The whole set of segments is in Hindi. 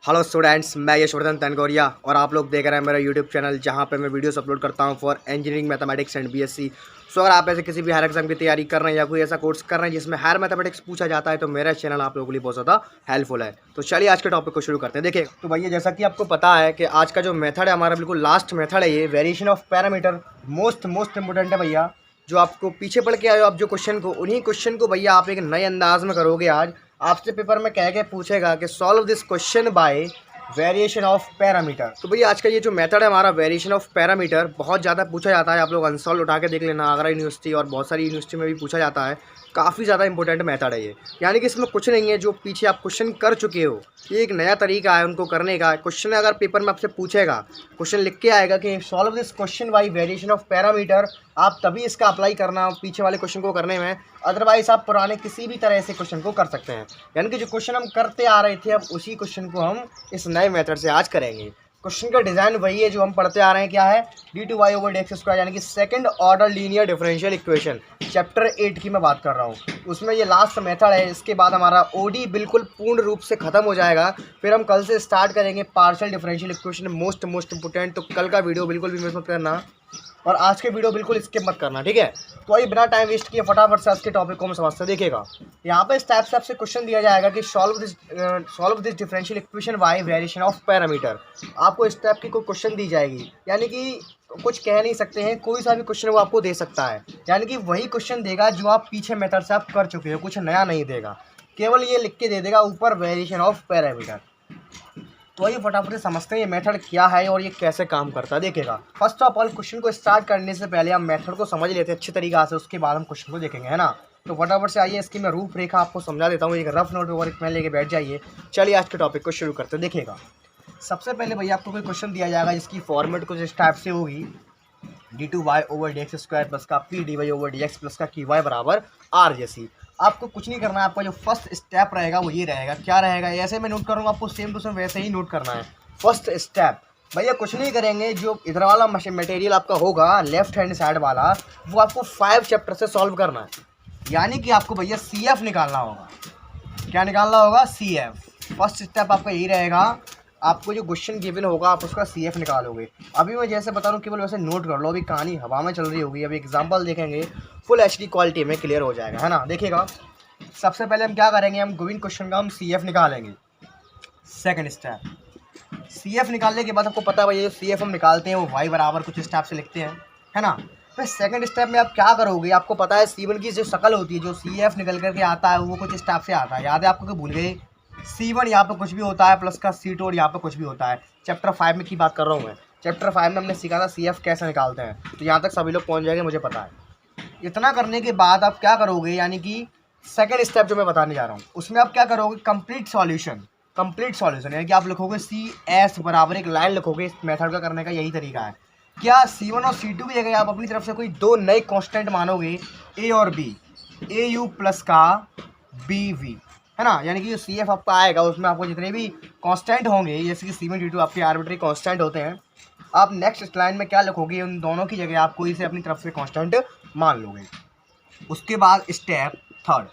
हेलो स्टूडेंट्स, मैं यशवर्धन तनगोरिया और आप लोग देख रहे हैं मेरा यूट्यूब चैनल जहां पे मैं वीडियोस अपलोड करता हूं for engineering mathematics and BSc. So अगर आप ऐसे किसी भी हायर एग्जाम की तैयारी कर रहे हैं या कोई ऐसा कोर्स कर रहे हैं जिसमें हायर मैथमेटिक्स पूछा जाता है तो मेरा चैनल आप लोगों के लिए बहुत ज़्यादा हेल्पफुल है। तो चलिए आज के टॉपिक को शुरू करते हैं। देखिए तो भैया, जैसा कि आपको पता है कि आज का जो मेथड है हमारा बिल्कुल लास्ट मेथड है, ये variation of parameter most important है भैया। जो आपको पीछे पढ़ के आए हो आप जो क्वेश्चन को, उन्हीं क्वेश्चन को भैया आप एक नए अंदाज में करोगे। आज आपसे पेपर में कह के पूछेगा कि solve this question by variation of parameter. तो भैया आज का ये जो मेथड है हमारा वेरिएशन ऑफ पैरामीटर बहुत ज़्यादा पूछा जाता है। आप लोग अनसॉल्व उठा के देख लेना, आगरा यूनिवर्सिटी और बहुत सारी यूनिवर्सिटी में भी पूछा जाता है। काफ़ी ज़्यादा इंपॉर्टेंट मेथड है ये, यानी कि इसमें कुछ नहीं है जो पीछे आप क्वेश्चन कर चुके हो, ये एक नया तरीका है उनको करने का। क्वेश्चन अगर पेपर में आपसे पूछेगा, क्वेश्चन लिख के आएगा कि solve this question by variation of parameter, आप तभी इसका अप्लाई करना पीछे वाले क्वेश्चन को करने में। अदरवाइज आप पुराने किसी भी तरह से क्वेश्चन को कर सकते हैं। यानी कि जो क्वेश्चन हम करते आ रहे थे अब उसी क्वेश्चन को हम इस नए मेथड से आज करेंगे। क्वेश्चन का डिज़ाइन वही है जो हम पढ़ते आ रहे हैं, क्या है, d2y/dx², यानी कि second order linear differential equation, chapter 8 की मैं बात कर रहा हूँ। उसमें ये लास्ट मेथड है। इसके बाद हमारा ओडी बिल्कुल पूर्ण रूप से ख़त्म हो जाएगा। फिर हम कल से स्टार्ट करेंगे partial differential equation, most important. तो कल का वीडियो बिल्कुल भी मिस मत करना और आज के वीडियो बिल्कुल स्किप मत करना, ठीक है। तो आइए बिना टाइम वेस्ट किए फटाफट से आज के टॉपिक को हम समझते देखिएगा। यहाँ पे इस टाइप से आपसे क्वेश्चन दिया जाएगा कि solve this differential equation by variation of parameter. आपको इस टाइप की कोई क्वेश्चन दी जाएगी, यानी कि कुछ कह नहीं सकते हैं, कोई सा भी क्वेश्चन वो आपको दे सकता है। यानी कि वही क्वेश्चन देगा जो आप पीछे मेथड से आप कर चुके हो, कुछ नया नहीं देगा, केवल ये लिख के दे देगा ऊपर वेरिएशन ऑफ पैरामीटर। तो ये फटाफट से समझते हैं ये मेथड क्या है और ये कैसे काम करता है, देखिएगा। फर्स्ट ऑफ ऑल क्वेश्चन को स्टार्ट करने से पहले हम मेथड को समझ लेते हैं अच्छी तरीक़ा से, उसके बाद हम क्वेश्चन को देखेंगे, है ना। तो फटाफट से आइए इसकी मैं रूपरेखा आपको समझा देता हूँ, एक रफ नोट और एक पेन लेके बैठ जाइए। चलिए आज के टॉपिक को शुरू करते हैं। देखिएगा सबसे पहले भैया आपको कोई क्वेश्चन दिया जाएगा जिसकी फॉर्मेट कुछ इस टाइप से होगी, d2y/dx² प्लस का p/dy/dx प्लस का ky बराबर r जैसी। आपको कुछ नहीं करना है, आपका जो फर्स्ट स्टेप रहेगा वो ये रहेगा। क्या रहेगा, ऐसे मैं नोट करूँगा, आपको सेम टू सेम वैसे ही नोट करना है। फर्स्ट स्टेप भैया कुछ नहीं करेंगे, जो इधर वाला मटेरियल आपका होगा लेफ्ट हैंड साइड वाला, वो आपको 5 चैप्टर से सॉल्व करना है। यानी कि आपको भैया CF निकालना होगा। क्या निकालना होगा, CF। फर्स्ट स्टेप आपका यही रहेगा। आपको जो क्वेश्चन गिवन होगा आप उसका CF निकालोगे। अभी मैं जैसे बता रहा हूँ केवल वैसे नोट कर लो, अभी कहानी हवा में चल रही होगी, अभी एग्जांपल देखेंगे फुल HD क्वालिटी में क्लियर हो जाएगा, है ना। देखिएगा सबसे पहले हम क्या करेंगे, हम गिवन क्वेश्चन का हम CF निकालेंगे। सेकंड स्टेप CF निकालने के बाद आपको पता है भाई, जो CF हम निकालते हैं वो y बराबर कुछ इस टाइप से लिखते हैं, है ना। फिर सेकंड स्टेप में आप क्या करोगे, आपको पता है C1 की जो शक्ल होती है, जो CF निकल करके आता है वो कुछ इस टाइप से आता है। याद है आपको कि भूल गए, C1 यहाँ पर कुछ भी होता है प्लस का C2 और यहाँ पर कुछ भी होता है। चैप्टर 5 में की बात कर रहा हूँ मैं। चैप्टर 5 में हमने सीखा था CF कैसे निकालते हैं, तो यहाँ तक सभी लोग पहुँच जाएंगे, मुझे पता है। इतना करने के बाद आप क्या करोगे, यानी कि सेकंड स्टेप जो मैं बताने जा रहा हूँ उसमें आप क्या करोगे, कंप्लीट सॉल्यूशन यानी कि आप लिखोगे CS बराबर एक लाइन लिखोगे। इस मेथड का करने का यही तरीका है। क्या C1 और C2 की जगह आप अपनी तरफ से कोई दो नए कांस्टेंट मानोगे, A और B, AU प्लस का BV, है ना। यानी कि जो CF आपका आएगा उसमें आपको जितने भी कांस्टेंट होंगे, जैसे कि C1 D2 आपके आर्बिट्री कांस्टेंट होते हैं, आप नेक्स्ट लाइन में क्या लिखोगे, उन दोनों की जगह आप कोई से अपनी तरफ से कांस्टेंट मान लोगे। उसके बाद स्टेप थर्ड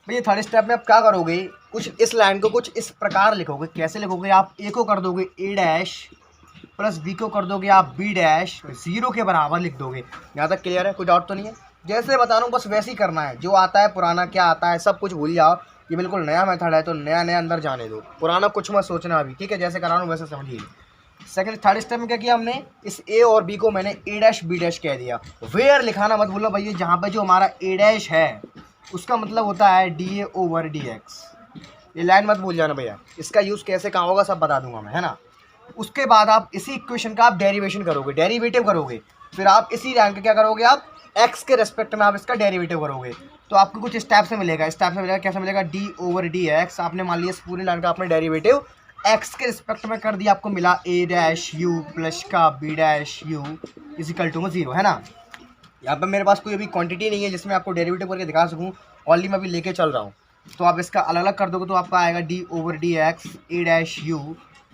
भैया, थर्ड स्टेप में आप क्या करोगे, कुछ इस लाइन को कुछ इस प्रकार लिखोगे। कैसे लिखोगे, आप A को कर दोगे A' प्लस B को कर दोगे आप B', 0 के बराबर लिख दोगे। यहाँ तक क्लियर है, कोई डाउट तो नहीं है। जैसे बता रहा हूँ बस वैसे ही करना है, जो आता है पुराना क्या आता है सब कुछ भूल जाओ। ये बिल्कुल नया मेथड है तो नया नया अंदर जाने दो, पुराना कुछ मत सोचना अभी, ठीक है। जैसे करा रहा हूँ वैसे समझिए। थर्ड स्टेप में क्या किया हमने, इस A और B को मैंने A' B' कह दिया। वेयर लिखाना मत भूलो भैया, जहाँ पे जो हमारा A' है उसका मतलब होता है dA/dx। ये लाइन मत भूल जाना भैया, इसका यूज़ कैसे कहाँ होगा सब बता दूंगा मैं, है ना। उसके बाद आप इसी इक्वेशन का आप डेरिवेशन करोगे, डेरिवेटिव करोगे। फिर आप इसी लाइन का क्या करोगे, आप x के रेस्पेक्ट में आप इसका डेरिवेटिव करोगे। तो आपको कुछ स्टेप से मिलेगा, कैसे मिलेगा, d/dx। आपने मान लिया इस पूरी लाइन का आपने डेरिवेटिव x के रिस्पेक्ट में कर दिया, आपको मिला A' प्लस का B' इजिकल टू 0, है ना। यहाँ पर मेरे पास कोई अभी क्वांटिटी नहीं है जिसमें आपको डेरिवेटिव करके दिखा सकूँ, ऑनली मैं अभी लेके चल रहा हूँ। तो आप इसका अलग अलग कर दोगे तो आपका आएगा d/dx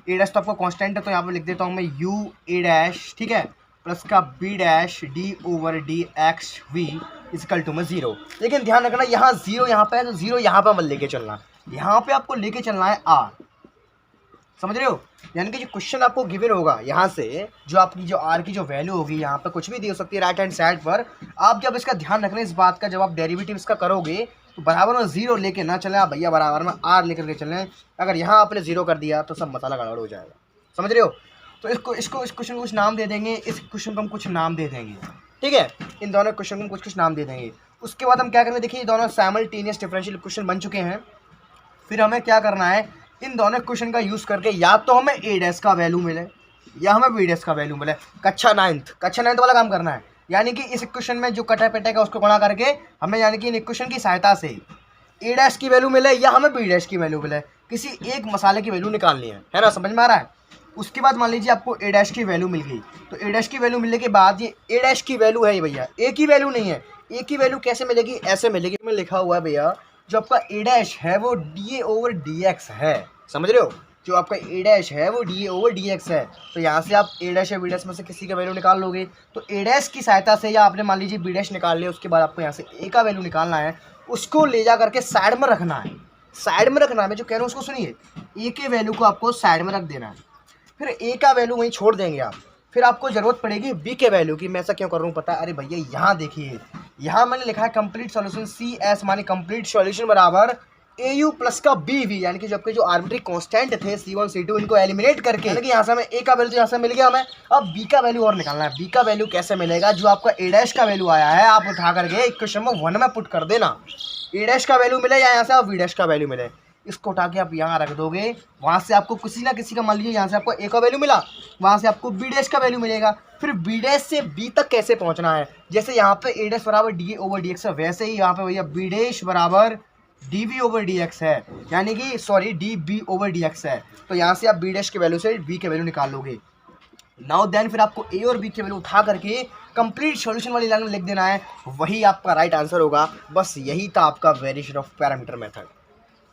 A' तो आपका कांस्टेंट है, तो यहाँ पे लिख देता हूँ मैं A', ठीक है, प्लस का B' d/dx v is equal to 0। लेकिन ध्यान रखना यहाँ 0 यहाँ पे है तो 0 यहाँ पर मत लेके चलना, यहाँ पे आपको लेके चलना है R। समझ रहे हो? यानी कि जो क्वेश्चन आपको गिवन होगा यहाँ से, जो आपकी जो आर की जो वैल्यू होगी यहाँ पर कुछ भी दी हो सकती है राइट हैंड साइड पर, आप जब इसका ध्यान रखना इस बात का, जब आप डेरिवेटिव इसका करोगे तो बराबर में जीरो लेके ना चलें आप भैया, बराबर में आर लेकर के चलें। अगर यहाँ आपने जीरो कर दिया तो सब मसाला गड़बड़ हो जाएगा। समझ रहे हो? तो इस क्वेश्चन को कुछ नाम दे देंगे, इस क्वेश्चन को हम कुछ नाम दे देंगे, ठीक है? इन दोनों क्वेश्चन को कुछ नाम दे देंगे। उसके बाद हम क्या करेंगे, देखिए दोनों साइमल्टेनियस डिफरेंशियल क्वेश्चन बन चुके हैं। फिर हमें क्या करना है, इन दोनों क्वेश्चन का यूज़ करके या तो हमें ए डैश का वैल्यू मिले या हमें बी डैश का वैल्यू मिले। कक्षा नाइन्थ वाला काम करना है। यानी कि इस इक्वेशन में जो कटा पेटेगा उसको गुणा करके हमें, यानी कि इन इक्वेशन की सहायता से ए डैश की वैल्यू मिले या हमें बी डैश की वैल्यू मिले, किसी एक मसाले की वैल्यू निकालनी है ना? समझ में आ रहा है? उसके बाद मान लीजिए आपको ए डैश की वैल्यू मिल गई, तो ए डैश की वैल्यू मिलने के बाद ये ए डैश की वैल्यू है भैया, ए की वैल्यू नहीं है। ए की वैल्यू कैसे मिलेगी? ऐसे मिलेगी, में लिखा हुआ है भैया, जो आपका ए डैश है वो D A over D X है। समझ रहे हो? जो आपका ए डैश है वो D A over D X है। तो यहाँ से आप ए डैश या बी डैश में से किसी का वैल्यू निकाल लोगे। तो ए डैश की सहायता से, या आपने मान लीजिए बी डैश निकाल लिया, उसके बाद आपको यहाँ से ए का वैल्यू निकालना है, उसको ले जा करके साइड में रखना है। साइड में रखना है, मैं जो कह रहा हूँ उसको सुनिए। ए के वैल्यू को आपको साइड में रख देना है, फिर ए का वैल्यू वहीं छोड़ देंगे आप। फिर आपको ज़रूरत पड़ेगी बी के वैल्यू की। मैं ऐसा क्यों कर रहा हूँ पता है? अरे भैया यहाँ देखिए, यहाँ मैंने लिखा है कंप्लीट सॉल्यूशन सी एस, माने कंप्लीट सॉल्यूशन बराबर ए यू प्लस का बी वी, यानी कि जबकि जो आर्बिट्री कांस्टेंट थे C1 C2 इनको एलिमिनेट करके, यानी कि यहाँ से हमें ए का वैल्यू तो यहाँ से मिल गया, हमें अब बी का वैल्यू और निकालना है। बी का वैल्यू कैसे मिलेगा? जो आपका ए डैश का वैल्यू आया है आप उठा करके इक्वेशन में 1 में पुट कर देना। ए डैश का वैल्यू मिले या यहाँ से आप बी डैश का वैल्यू मिले, इसको उठा के आप यहाँ रख दोगे। वहाँ से आपको किसी ना किसी का, मान लीजिए यहाँ से आपको ए का वैल्यू मिला, वहाँ से आपको बी डैश का वैल्यू मिलेगा। फिर बी डैश से बी तक कैसे पहुँचना है? जैसे यहाँ पे ए डैश बराबर D A over D X है, वैसे ही यहाँ पे भैया बी डैश बराबर D B over D X है, यानी कि sorry D B over D X है। तो यहाँ से आप बी डैश के वैल्यू से बी के वैल्यू निकाल लोगे। नाउ देन फिर आपको ए और बी के वैल्यू उठा करके कंप्लीट सॉल्यूशन वाली लाइन में लिख देना है, वही आपका राइट आंसर होगा। बस यही था आपका variation of parameter method.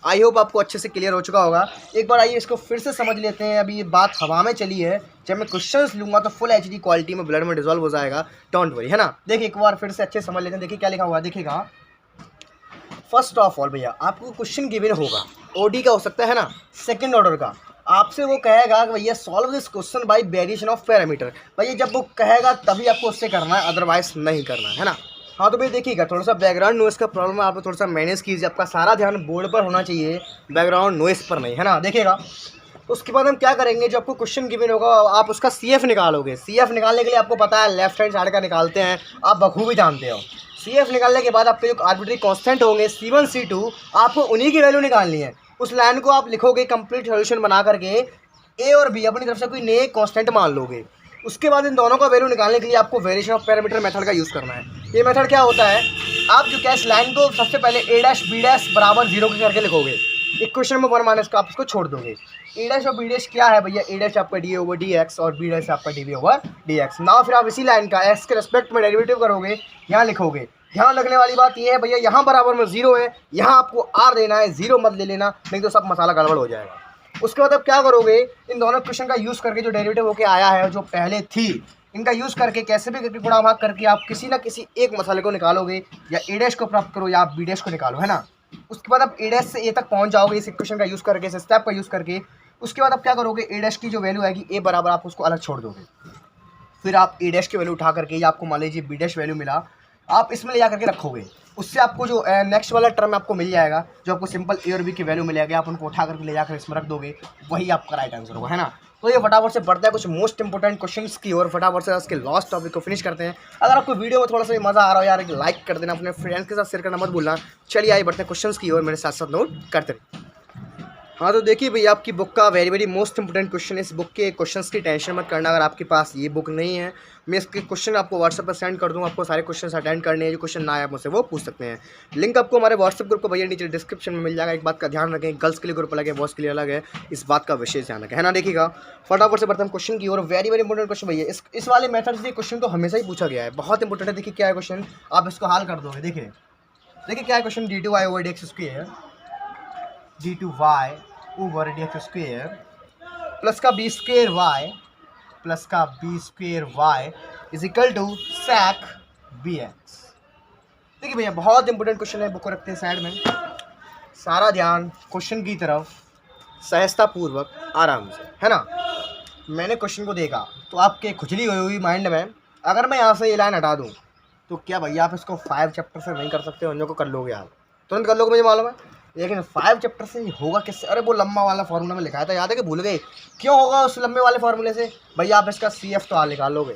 I hope आपको अच्छे से क्लियर हो चुका होगा। एक बार आइए इसको फिर से समझ लेते हैं। अभी ये बात हवा में चली है, जब मैं क्वेश्चंस लूँगा तो फुल एचडी क्वालिटी में ब्लड में डिजोल्व हो जाएगा, डोंट वरी, है ना? देखिए एक बार फिर से अच्छे समझ लेते हैं। देखिए क्या लिखा हुआ है, देखिएगा। फर्स्ट ऑफ ऑल भैया आपको क्वेश्चन गिवन होगा, ओडी का हो सकता है ना, सेकंड ऑर्डर का। आपसे वो कहेगा कि भैया solve this question by variation of parameter. भैया जब वो कहेगा तभी आपको उससे करना है, अदरवाइज नहीं करना है ना? हाँ तो भैया देखिएगा, थोड़ा सा बैकग्राउंड नॉइस का प्रॉब्लम है, आप थोड़ा सा मैनेज कीजिए। आपका सारा ध्यान बोर्ड पर होना चाहिए, बैकग्राउंड नॉइस पर नहीं, है ना? देखिएगा उसके बाद हम क्या करेंगे, जो आपको क्वेश्चन गिवन होगा आप उसका CF निकालोगे। CF निकालने के लिए आपको पता है लेफ्ट हैंड साइड का निकालते हैं, आप बखूबी जानते हो। CF निकालने के बाद आपके जो आर्बिट्री कांस्टेंट होंगे C1 C2, आपको उन्हीं की वैल्यू निकालनी है। उस लाइन को आप लिखोगे कंप्लीट सॉल्यूशन बना करके, ए और बी अपनी तरफ से कोई नए कांस्टेंट मान लोगे। उसके बाद इन दोनों का वैल्यू निकालने के लिए आपको वेरिएशन ऑफ पैरामीटर मेथड का यूज़ करना है। ये मेथड क्या होता है, आप जो कैश लाइन को सबसे पहले ए डैश बी डैश बराबर 0 के करके लिखोगे। इक्वेशन में 1 माइनस का आप उसको छोड़ दोगे। ए डैश और बी डैश क्या है भैया? ए डैश आपका डी ओवर डी एक्स और बी डैश आपका D B over D X. Now फिर आप इसी लाइन का एक्स के रेस्पेक्ट में डेरिवेटिव करोगे, यहाँ लिखोगे। ध्यान रखने वाली बात यह है भैया, यहाँ बराबर में 0 है, यहाँ आपको आर देना है, 0 मत ले लेना, नहीं तो सब मसाला गड़बड़ हो जाएगा। उसके बाद आप क्या करोगे, इन दोनों क्वेश्चन का यूज़ करके जो डेरिवेटिव होके आया है, जो पहले थी, इनका यूज़ करके कैसे भी करके गुणा भाग करके आप किसी ना किसी एक मसाले को निकालोगे। या ए डैश को प्राप्त करो या आप बी डैश को निकालो, है ना? उसके बाद आप ए डैश से ए तक पहुंच जाओगे इस इक्वेशन का यूज़ करके, इस स्टेप का यूज़ करके। उसके बाद आप क्या करोगे, ए डैश की जो वैल्यू आएगी ए बराबर, आप उसको अलग छोड़ दोगे। फिर आप ए डैश की वैल्यू उठा करके, या आपको मान लीजिए बी डैश वैल्यू मिला, आप इसमें ले जा करके रखोगे। उससे आपको जो नेक्स्ट वाला टर्म आपको मिल जाएगा, जो आपको सिंपल ए और बी की वैल्यू मिलेगी, आप उनको उठा करके ले जाकर इसमें रख दोगे, वही आपका राइट आंसर होगा, है ना? तो ये फटाफट से बढ़ता है कुछ मोस्ट इंपोर्टेंट क्वेश्चंस की और फटाफट से इसके लास्ट टॉपिक को फिनिश करते हैं। अगर आपको वीडियो में थोड़ा सा भी मजा आ रहा हो यार, एक लाइक कर देना, अपने फ्रेंड्स के साथ शेयर करना मत भूलना। चलिए आइए बढ़ते हैं क्वेश्चंस की और मेरे साथ साथ नोट करते रहिए। हाँ तो देखिए भैया, आपकी बुक का वेरी मोस्ट इंपोर्टेंट क्वेश्चन है। इस बुक के क्वेश्चंस की टेंशन मत करना। अगर आपके पास ये बुक नहीं है, मैं इसके क्वेश्चन आपको व्हाट्सएप पर सेंड कर दूँगा। आपको सारे क्वेश्चन अटेंड करने हैं, जो क्वेश्चन ना आए आप मुझसे वो पूछ सकते हैं। लिंक आपको हमारे व्हाट्सएप ग्रुप को भैया नीचे डिस्क्रिप्शन में मिल जाएगा। एक बात का ध्यान रखें, गर्ल्स के लिए ग्रुप अलग है, बॉयज़ के लिए अलग है, इस बात का विशेष ध्यान रखें, है ना? देखिएगा फटाफट से बढ़ते हैं क्वेश्चन की और वेरी इंपोर्टेंट क्वेश्चन भैया। इस वाले मेथड से क्वेश्चन तो हमेशा ही पूछा गया है, बहुत इंपॉर्टेंट है। देखिए क्या है क्वेश्चन, आप इसको हल कर दोगे। देखिए क्या है question, d2y over dx square, d2y over dx square plus का बी स्क्वायर वाई प्लस का B square Y is equal to sec bx। देखिए भैया बहुत इंपॉर्टेंट क्वेश्चन है, बुक को रखते हैं साइड में, सारा ध्यान क्वेश्चन की तरफ। सहजता पूर्वक आराम से, है ना। मैंने क्वेश्चन को देखा तो आपके खुजली हुई माइंड में, अगर मैं यहाँ से ये लाइन हटा दूँ तो क्या भैया आप इसको 5 चैप्टर से नहीं कर सकते, अन्यों को कर लोगे आप, तुरंत कर लोगे, मुझे मालूम है। लेकिन 5 चैप्टर से होगा किससे? अरे वो लंबा वाला फार्मूला में लिखा था, याद है कि भूल गए? क्यों होगा उस लंबे वाले फार्मूले से? भैया आप इसका CF तो निकाल लोगे,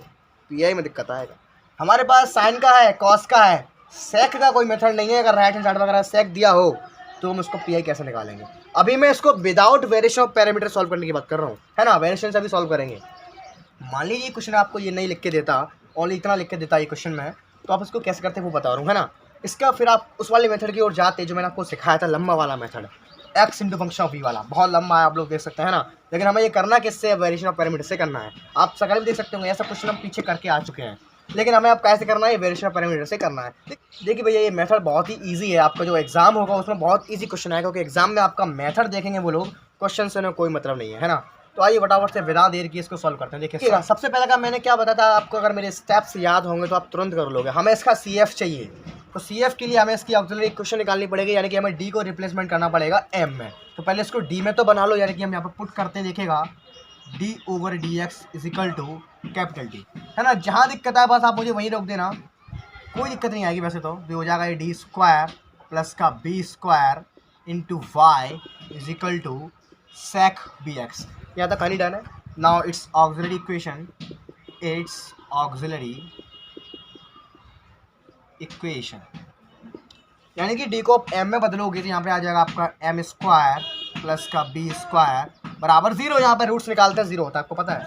PI में दिक्कत आएगा। हमारे पास साइन का है, कॉस का है, सेक का कोई मेथड नहीं है। अगर राइट हैंड साइड वगैरह सेक दिया हो तो हम उसको PI कैसे निकालेंगे? अभी मैं इसको without variation of parameter solve करने की बात कर रहा हूँ, है ना। वेरिएशन से अभी सॉल्व करेंगे। मान लीजिए क्वेश्चन आपको ये नहीं लिख के देता, ओनली इतना लिख के देता ये क्वेश्चन में, तो आप इसको कैसे करते हैं वो बता रहा हूँ, है ना। इसका फिर आप उस वाले मेथड की ओर जाते जो मैंने आपको सिखाया था, लंबा वाला method, x into function of v वाला, बहुत लंबा है, आप लोग देख सकते हैं ना। लेकिन हमें ये करना किससे? वेरिएशन ऑफ पैरामीटर से करना है। आप सकल भी देख सकते होंगे, ऐसा क्वेश्चन हम पीछे करके आ चुके हैं, लेकिन हमें अब कैसे करना है? वेरिएशन ऑफ पैरामीटर से करना है। देखिए भैया ये मेथड बहुत ही ईजी है, आपका जो एग्जाम होगा उसमें बहुत ईजी क्वेश्चन आएगा, क्योंकि एग्जाम में आपका मेथड देखेंगे वो लोग, क्वेश्चन से कोई मतलब नहीं है ना। तो आइए फटाफट से बिना देर की इसको सॉल्व करते हैं। देखिए सबसे पहले का मैंने क्या बताया था आपको, अगर मेरे स्टेप्स याद होंगे तो आप तुरंत कर लोगे। हमें इसका CF चाहिए, तो CF के लिए हमें इसकी ऑक्सिलरी इक्वेशन निकालनी पड़ेगी, यानी कि हमें D को रिप्लेसमेंट करना पड़ेगा M में। तो पहले इसको D में तो बना लो, यानी कि हम यहाँ पर पुट करते हैं, देखेगा d/dx is equal to capital T, है ना। जहाँ दिक्कत है बस आप मुझे वहीं रोक देना, कोई दिक्कत नहीं आएगी। वैसे तो हो जाएगा ये d² प्लस का b² into Y is equal to sec bx। यहाँ तक कहानी डन है। नाउ इट्स ऑक्सिलरी इक्वेशन, यानी कि D को आप M में बदलोगे तो यहाँ पे आ जाएगा आपका m² प्लस का b² बराबर 0। यहाँ पे रूट्स निकालते हैं 0 होता है, आपको पता है।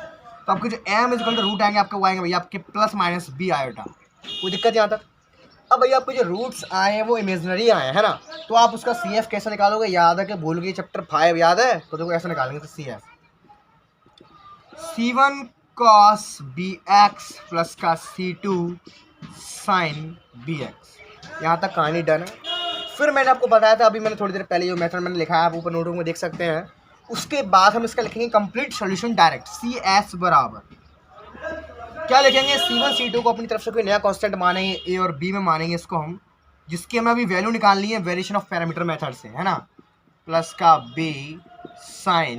तो आपके जो m इक्वल टू रूट आएंगे आपके, वो आएंगे भैया आपके प्लस माइनस b आयोटा। कोई दिक्कत यहाँ तक? अब भैया आपको जो रूट्स आए हैं वो इमेजनरी आए हैं, है ना। तो आप उसका CF कैसे निकालोगे? याद है कि भूल गए, चैप्टर 5 याद है? तो देखो ऐसे निकालेंगे, तो CF C1 cos bx plus का C2 sin bx। यहाँ तक कहानी डन है। फिर मैंने आपको बताया था, अभी मैंने थोड़ी देर पहले जो मेथड मैंने लिखा है आप ऊपर नोटबुक में देख सकते हैं। उसके बाद हम इसका लिखेंगे कंप्लीट सॉल्यूशन डायरेक्ट, CS बराबर क्या लिखेंगे? C1 C2 को अपनी तरफ से कोई नया कांस्टेंट मानेंगे, A और B में मानेंगे इसको हम, जिसकी हमें अभी वैल्यू निकालनी है वेरिएशन ऑफ पैरामीटर मेथड से, है ना। प्लस का B sin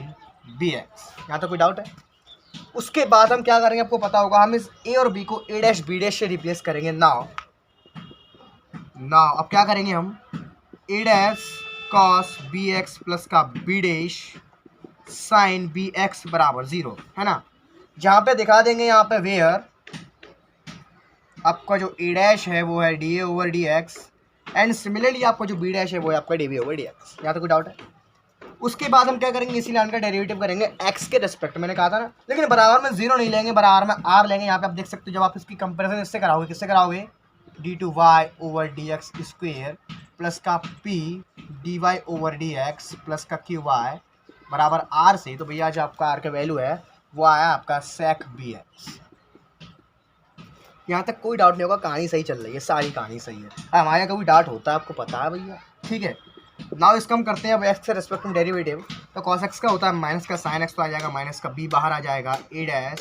bx। यहाँ तो कोई डाउट है? उसके बाद हम क्या करेंगे आपको पता होगा, हम इस A और B को A' B' से रिप्लेस करेंगे। नाउ अब क्या करेंगे हम? A' cos bx प्लस का B' sin bx बराबर 0, है ना। जहाँ पे दिखा देंगे यहाँ पे वेयर आपका जो A' है वो है dA/dx, एंड सिमिलरली आपका जो B' है वो है आपका dB/dx। यहाँ तो कोई डाउट है? उसके बाद हम क्या करेंगे? इसी लाइन का डेरिवेटिव करेंगे x के रेस्पेक्ट, मैंने कहा था ना। लेकिन बराबर में 0 नहीं लेंगे, बराबर में r लेंगे। यहाँ पे आप देख सकते हो, जब आप इसकी कंपैरिजन इससे कराओगे, किससे कराओगे? d/y/dx स्क्वेयर प्लस का p dy/dx प्लस का qy बराबर r से, तो भैया जो आपका r का वैल्यू है वो आया आपका sec bx। यहाँ तक कोई डाउट नहीं होगा, कहानी सही चल रही है, सारी कहानी सही है। हमारे यहाँ कभी डाउट होता है आपको पता है भैया, ठीक है। नाउ इसका हम करते हैं अब x के रेस्पेक्ट में डेरिवेटिव। तो cos x का होता है माइनस का sin x, तो आ जाएगा माइनस का b, बाहर आ जाएगा A'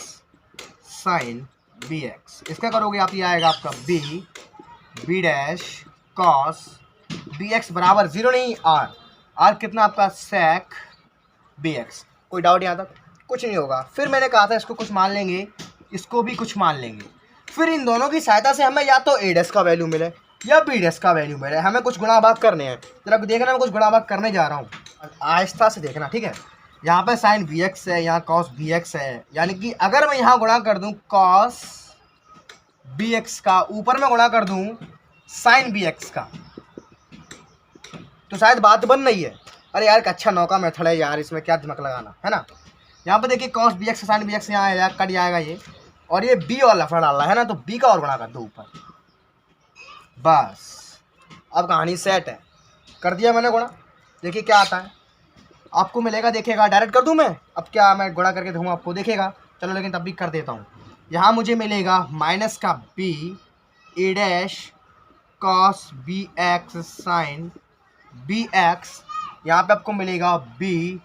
sin bx। इसका करोगे आप, ये आएगा आपका B' cos bx बराबर 0 नहीं, r कितना आपका sec bx। कोई डाउट यहाँ तक? कुछ नहीं होगा। फिर मैंने कहा था इसको कुछ मान लेंगे, इसको भी कुछ मान लेंगे। फिर इन दोनों की सहायता से हमें या तो A' का वैल्यू मिले या B' का वैल्यू मिले, हमें कुछ गुणा भाग करने हैं। जरा देखना, मैं कुछ गुणा भाग करने जा रहा हूँ, आहिस्ता से देखना, ठीक है। यहाँ पे sin bx है, यहाँ cos bx है, यानी कि अगर मैं यहाँ गुणा कर दूँ cos bx का, ऊपर में गुणा कर दूँ sin bx का, तो शायद बात बन रही है। अरे यार अच्छा नौका मेथड है यार, इसमें क्या दिमाग लगाना, है ना। यहाँ पे देखिए cos bx sin bx यहाँ आएगा, कट जाएगा ये, और ये b और लफड़ा डालना है ना, तो b का और गुणा कर दो ऊपर, बस अब कहानी सेट है। कर दिया मैंने गुणा, देखिए क्या आता है आपको मिलेगा, देखेगा। डायरेक्ट कर दूं मैं? अब क्या मैं गुणा करके दूँ आपको, देखेगा। चलो लेकिन तब भी कर देता हूँ। यहाँ मुझे मिलेगा माइनस का b A' cos bx sin bx, यहाँ पे आपको मिलेगा B'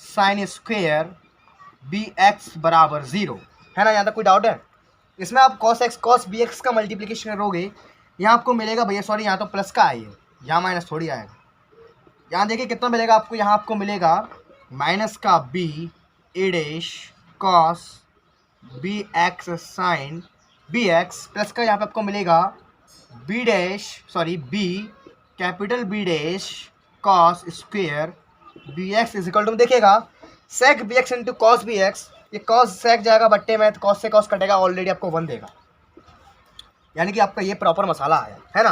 sin स्क्वेयर bx बराबर 0, है ना। यहाँ तक कोई डाउट है? इसमें आप cos bx का मल्टीप्लिकेशन करोगे, यहाँ आपको मिलेगा भैया, सॉरी यहाँ तो प्लस का है, ये यहाँ माइनस थोड़ी आएगा, यहाँ देखिए कितना मिलेगा आपको, यहाँ आपको मिलेगा माइनस का b a dash cos b x sine b x plus का यहाँ पे आपको मिलेगा b dash sorry b capital b dash cos square b x is equal to, देखिएगा sec b x into cos b x, ये कॉस सेक जाएगा बट्टे में तो कॉस से कॉस कटेगा, ऑलरेडी आपको 1 देगा, यानी कि आपका ये प्रॉपर मसाला आया है ना।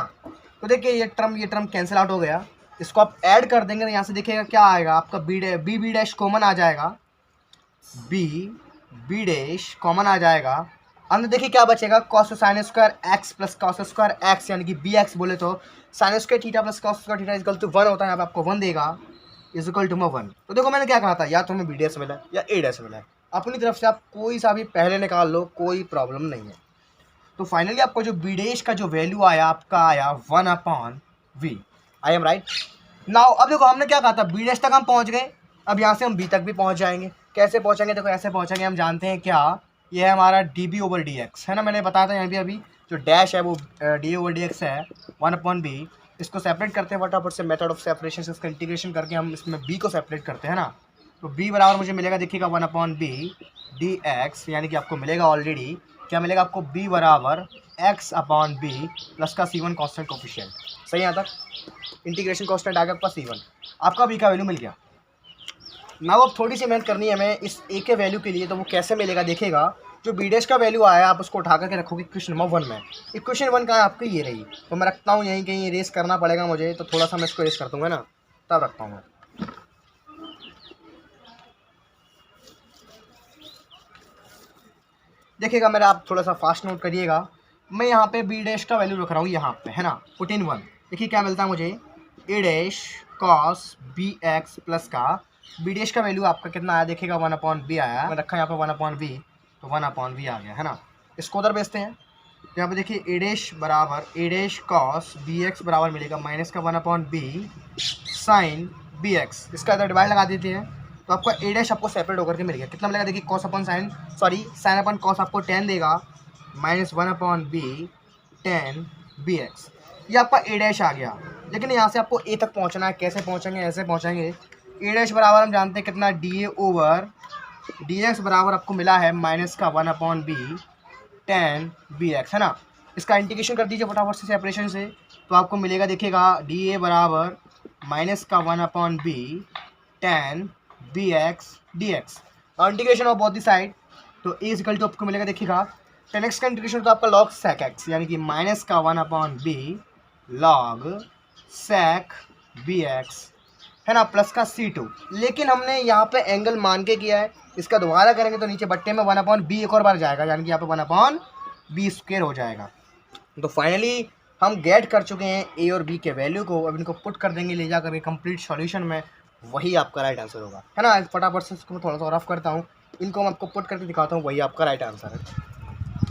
तो देखिए ये टर्म कैंसिल आउट हो गया, इसको आप ऐड कर देंगे तो यहाँ से देखिएगा क्या आएगा आपका बी डैश कॉमन आ जाएगा, बी डैश कॉमन आ जाएगा, अंदर देखिए क्या बचेगा cos sine square X plus cos square X, यानी कि बी एक्स बोले तो sine square theta plus cos square theta equal to 1 होता है, यहाँ पे आपको 1 देगा इज इक्वल टू 1। तो देखो मैंने क्या कहा था, या तो हमें बी डैश मिला या ए डैश मिला है, अपनी तरफ से आप कोई सा भी पहले निकाल लो, कोई प्रॉब्लम नहीं है। तो फाइनली आपको जो बी डैश का जो वैल्यू आया आपका आया 1/v। I am right now. अब देखो हमने क्या कहा था, बी डैश तक हम पहुंच गए, अब यहाँ से हम बी तक भी पहुंच जाएंगे। कैसे पहुंचेंगे, देखो ऐसे पहुंचेंगे, हम जानते हैं क्या, ये है हमारा db/dx है ना, मैंने बताया था यहाँ भी अभी जो डैश है वो db/dx है 1/b। इसको सेपरेट करते हैं फटाफट से, मेथड ऑफ सेपरेशन से इसका इंटीग्रेशन करके हम इसमें b को सेपरेट करते हैं ना। तो b बराबर मुझे मिलेगा, देखिएगा 1/b dx, यानी कि आपको मिलेगा ऑलरेडी क्या मिलेगा आपको, b बराबर x/b प्लस का c1 कॉन्स्टेंट कोफिशिएंट। सही यहाँ तक इंटीग्रेशन कॉन्स्टेंट आ गया आपका c1, आपका b का वैल्यू मिल गया। नाउ अब थोड़ी सी मेहनत करनी है हमें इस a के वैल्यू के लिए, तो वो कैसे मिलेगा, देखिएगा जो बी डैश का वैल्यू आया आप उसको उठा करके रखोगे इक्वेशन नंबर 1 में। इक्वेशन 1 का आपकी ये रही, तो मैं रखता हूँ यहीं कहीं, रेस करना पड़ेगा मुझे, तो थोड़ा सा मैं इसको रेस कर दूँगा ना, तब रखता हूँ मैं। देखिएगा मेरा, आप थोड़ा सा फास्ट नोट करिएगा, मैं यहाँ पे बी डैश का वैल्यू रख रहा हूँ यहाँ पे है ना, पुट इन 1। देखिए क्या मिलता है मुझे, a dash cos b x plus का बी डैश का वैल्यू आपका कितना आया, देखिएगा 1/b आया, मैं रखा यहाँ पे 1/v, तो 1/v आ गया है ना। इसको उधर बेचते हैं, यहाँ पे देखिए ए डैश बराबर ए डैश कॉस बी एक्स बराबर मिलेगा माइनस का 1/b साइन बी एक्स, इसका इधर डिवाइड लगा देते हैं, तो आपका ए डैश आपको सेपरेट होकर के मिल गया, कितना मिलेगा देखिए कॉस अपन साइन सॉरी साइन अपन कॉस आपको 10 देगा माइनस 1/b 10bx, ये आपका ए डैश आ गया। लेकिन यहाँ से आपको ए तक पहुँचना है, कैसे पहुँचेंगे, ऐसे पहुँचेंगे, ए डैश बराबर हम जानते हैं कितना dA/dx बराबर आपको मिला है माइनस का 1/b 10bx है ना। इसका इंटीग्रेशन कर दीजिए फटाफट से सेपरेशन से, तो आपको मिलेगा देखिएगा dA बराबर माइनस का 1/b 10bx dx, और integration of both the side, तो a इक्वल टू आपको मिलेगा देखिएगा 10x का इंटीग्रेशन तो आपका log sec x, यानी कि माइनस का 1/b log sec bx है ना, प्लस का c2। लेकिन हमने यहाँ पे एंगल मान के किया है, इसका दोबारा करेंगे तो नीचे बट्टे में 1/b एक और बार जाएगा, यानी कि यहाँ पे 1/b स्क्वायर हो जाएगा। तो फाइनली हम गेट कर चुके हैं ए और बी के वैल्यू को, अब इनको पुट कर देंगे ले जा करके कंप्लीट सॉल्यूशन में, वही आपका राइट आंसर होगा है ना। फटाफट से इसको मैं थोड़ा सा रफ करता हूँ, इनको मैं आपको पुट करके दिखाता हूँ, वही आपका राइट आंसर है।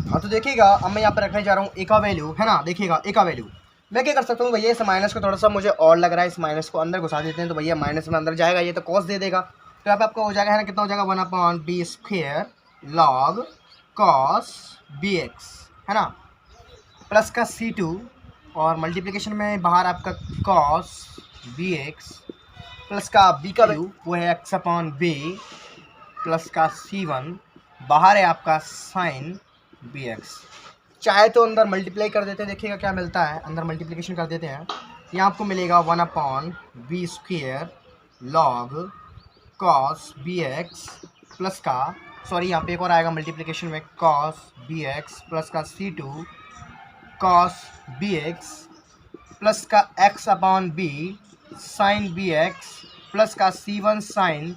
हाँ तो देखिएगा अब मैं यहाँ पर रखने जा रहा हूँ ए का वैल्यू है ना, देखिएगा ए का वैल्यू मैं क्या कर सकता हूँ भैया, इस माइनस को थोड़ा सा मुझे और लग रहा है, इस माइनस को अंदर घुसा देते हैं, तो भैया माइनस में अंदर जाएगा, ये तो कॉस दे देगा, तो यहाँ पे आपका हो जाएगा है ना, कितना हो जाएगा 1/b square log cos bx है ना, प्लस का c2, और मल्टीप्लिकेशन में बाहर आपका cos bx प्लस का b का वैल्यू वो है x/b प्लस का c1, बाहर है आपका sin bx। चाहे तो अंदर मल्टीप्लाई कर देते हैं, देखिएगा क्या मिलता है, अंदर मल्टीप्लिकेशन कर देते हैं, यहाँ आपको मिलेगा 1/b square log cos bx plus का सॉरी यहाँ पे एक और आएगा मल्टीप्लिकेशन में cos bx प्लस का c2 cos bx प्लस का x/b sin bx प्लस का c1 sin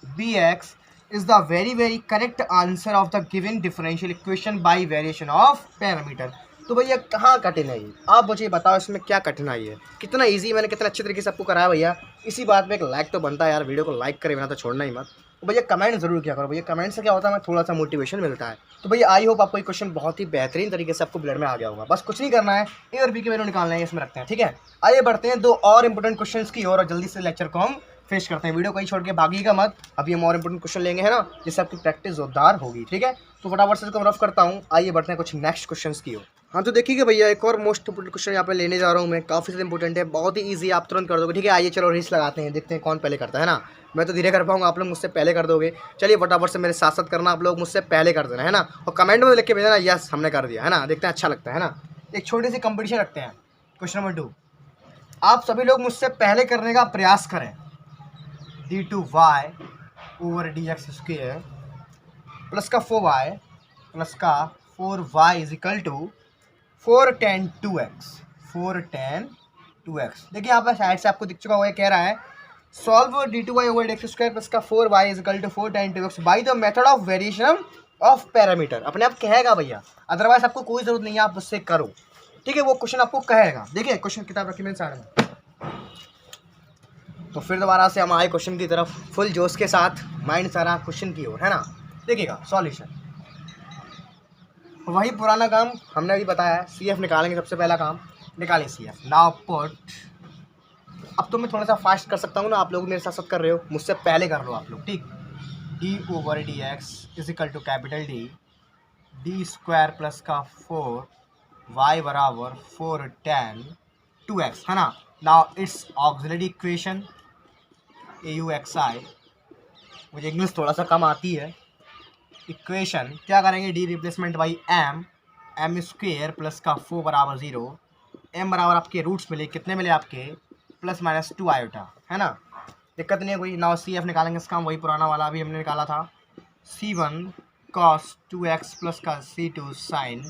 bx is the very correct answer of the given differential equation by variation of parameter। तो भैया कहाँ कठिन है ये, आप मुझे बताओ इसमें क्या कठिनाई है, कितना इजी मैंने कितना अच्छे तरीके से आपको कराया भैया। इसी बात पे एक लाइक तो बनता है यार, वीडियो को लाइक करे बिना तो छोड़ना ही मत। तो भैया कमेंट जरूर किया करो भैया, कमेंट से क्या होता है हमें थोड़ा सा मोटिवेशन मिलता है। तो भैया आई होप आपको ये क्वेश्चन बहुत ही बेहतरीन तरीके से आपको ब्लड में आ गया होगा, बस कुछ नहीं करना है, ए और बी के वैल्यू निकालना है, इसमें रखते हैं ठीक है। आइए बढ़ते हैं दो और इंपॉर्टेंट क्वेश्चन की और जल्दी से लेक्चर को हम फिनिश करते हैं। वीडियो कहीं छोड़ के भागिएगा मत, अभी हम और इंपॉर्टेंट क्वेश्चन लेंगे है ना, जिससे आपकी प्रैक्टिस जोरदार होगी ठीक है। तो फटाफट से इसको रफ करता हूँ, आइए बढ़ते हैं कुछ नेक्स्ट क्वेश्चन की ओर। हाँ तो देखिए भैया एक और मोस्ट इंपोर्टेंट क्वेश्चन यहाँ पे लेने जा रहा हूँ मैं, काफ़ी ज़्यादा इंपॉर्टेंट है, बहुत ही इजी, आप तुरंत कर दोगे। ठीक है, आइए चलो रेस लगाते हैं, देखते हैं कौन पहले करता है ना। मैं तो धीरे कर पाऊंगा, आप लोग मुझसे पहले कर दोगे। चलिए फटाफट से मेरे साथ साथ करना, आप लोग मुझसे पहले कर देना है ना, और कमेंट में लिख के भेजना यस हमने कर दिया है ना, देखते हैं अच्छा लगता है ना। एक छोटी सी कंपटीशन रखते हैं। क्वेश्चन नंबर 2, आप सभी लोग मुझसे पहले करने का प्रयास करें। d2y/dx² प्लस का 4y प्लस का 4y is equal to 4 tan 2x। 4 tan 2x, देखिए यहाँ पर साइड से आपको दिख चुका हुआ है, कह रहा है सॉल्व d2y/dx² प्लस का 4y is equal to 4 tan 2x by the method of variation of parameter. अपने आप कहेगा भैया, अदरवाइज आपको कोई जरूरत नहीं है, आप उससे करो। ठीक है, वो क्वेश्चन आपको कहेगा। देखिए क्वेश्चन किताब रखी मेरे साइड में, तो फिर दोबारा से हम आए क्वेश्चन की तरफ फुल जोश के साथ, माइंड सारा क्वेश्चन की ओर है ना। देखिएगा सॉल्यूशन, वही पुराना काम हमने अभी बताया, सी एफ निकालेंगे। सबसे पहला काम निकालें सी एफ। नाउ पुट, अब तो मैं थोड़ा सा फास्ट कर सकता हूँ ना, आप लोग मेरे साथ साथ कर रहे हो, मुझसे पहले कर लो आप लोग। ठीक, d/dx is equal to capital d² plus का 4y बराबर 4 tan 2x है ना। Now it's auxiliary equation AUXI, मुझे इंग्लिश थोड़ा सा कम आती है। इक्वेशन क्या करेंगे, D replacement by m² plus का 4 बराबर 0, m बराबर आपके रूट्स मिले, कितने मिले आपके +- 2 आयोटा है ना, दिक्कत नहीं है कोई। नाउ सी एफ निकालेंगे इसका, वही पुराना वाला अभी हमने निकाला था, C1 cos 2x प्लस का C2 sin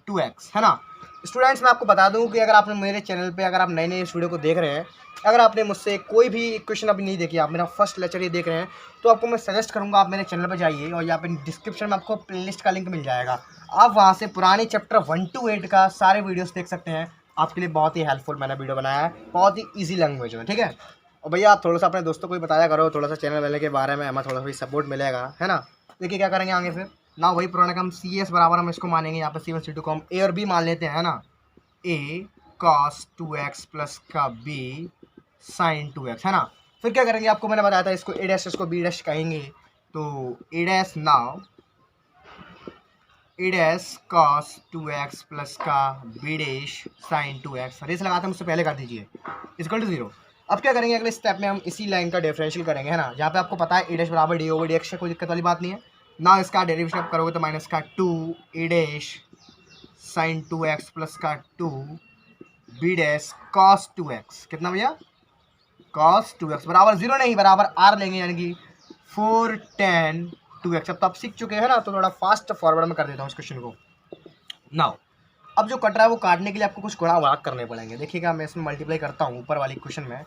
2x है ना। स्टूडेंट्स मैं आपको बता दूं कि अगर आपने मेरे चैनल पे, अगर आप नए नए इस वीडियो को देख रहे हैं, अगर आपने मुझसे कोई भी क्वेश्चन अभी नहीं देखी, आप मेरा फर्स्ट लेक्चर ये देख रहे हैं, तो आपको मैं सजेस्ट करूंगा आप मेरे चैनल पर जाइए, और यहाँ पे डिस्क्रिप्शन में आपको प्लेलिस्ट का लिंक मिल जाएगा। आप वहाँ से पुराने चैप्टर 1 to 8 का सारे वीडियोज़ देख सकते हैं। आपके लिए बहुत ही हेल्पफुल मैंने वीडियो बनाया है, बहुत ही ईजी लैंग्वेज में। ठीक है, और भैया आप थोड़ा सा अपने दोस्तों को भी बताया करो, थोड़ा सा चैनल वाले के बारे में, हमें थोड़ा सा भी सपोर्ट मिलेगा है ना। देखिए क्या करेंगे आगे फिर ना, वही पुराना काम CS बराबर हम इसको मानेंगे, यहाँ पे C1 C2 को हम A और B मान लेते हैं ना। A cos 2x प्लस का B sin 2x है ना। फिर क्या करेंगे, आपको मैंने बताया था इसको A डैश, इसको B डैश कहेंगे, तो A dash now A dash cos 2x plus का B डैश sin 2x, रेस लगाते हैं, मुझसे पहले कर दीजिए, इक्वल टू 0। अब क्या करेंगे, अगले स्टेप में हम इसी लाइन का डिफरेंशियल करेंगे है ना। यहाँ पे आपको पता है A डैश बराबर d/dx है, कोई दिक्कत वाली बात नहीं है ना। इसका डेरिवेशन आप करोगे तो माइनस का 2 A dash sin 2x plus का 2 B डैश cos 2x, कितना भैया cos 2x बराबर 0 नहीं, बराबर r लेंगे, यानी कि 4 tan 2x। अब तो आप सीख चुके हैं ना, तो थोड़ा फास्ट फॉरवर्ड में कर देता हूँ इस क्वेश्चन को। नाउ अब जो कट रहा है वो काटने के लिए आपको कुछ गुणा भाग करने पड़ेंगे। देखिएगा मैं इसमें मल्टीप्लाई करता हूँ ऊपर वाली क्वेश्चन में।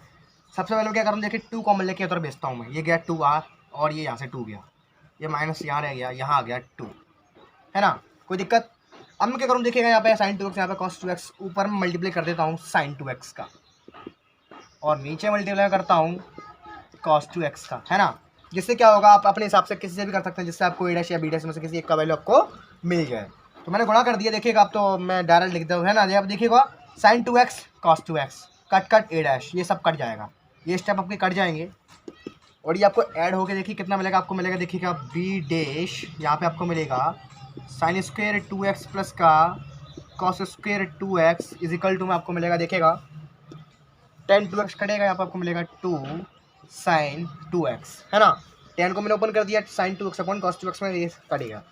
सबसे पहले क्या करूँ, देखिए 2 कॉमन लेके उधर भेजता हूँ मैं, ये गया 2r, और ये यहाँ से 2 गया, ये माइनस यहाँ रह गया, यहाँ आ गया 2 है ना, कोई दिक्कत। अब मैं क्या करूँ, देखिएगा यहाँ पे sin 2x, यहाँ पे cos 2x, ऊपर में मल्टीप्लाई कर देता हूँ sin 2x का, और नीचे मल्टीप्लाई करता हूँ cos 2x का है ना। जिससे क्या होगा, आप अपने हिसाब से किसी से भी कर सकते हैं, जिससे आपको A डैश या B डैश में से किसी एक का वैल्यू आपको मिल जाए। तो मैंने गुणा कर दिया, देखिएगा अब तो मैं डायरेक्ट लिख दूँ है ना। अब देखिएगा sin 2x cos 2x cut cut A dash, ये सब कट जाएगा, ये स्टेप आपके कट जाएंगे, और ये आपको ऐड होके देखिए कितना मिलेगा, आपको मिलेगा देखिएगा B डैश, यहाँ पे आपको मिलेगा sin स्क्वायर 2x प्लस का cos square 2x is equal to में आपको मिलेगा, देखिएगा tan 2x कटेगा, यहाँ पर आपको मिलेगा 2 sin 2x है ना। tan को मैंने ओपन कर दिया, sin 2x upon cos 2x में ये कटेगा।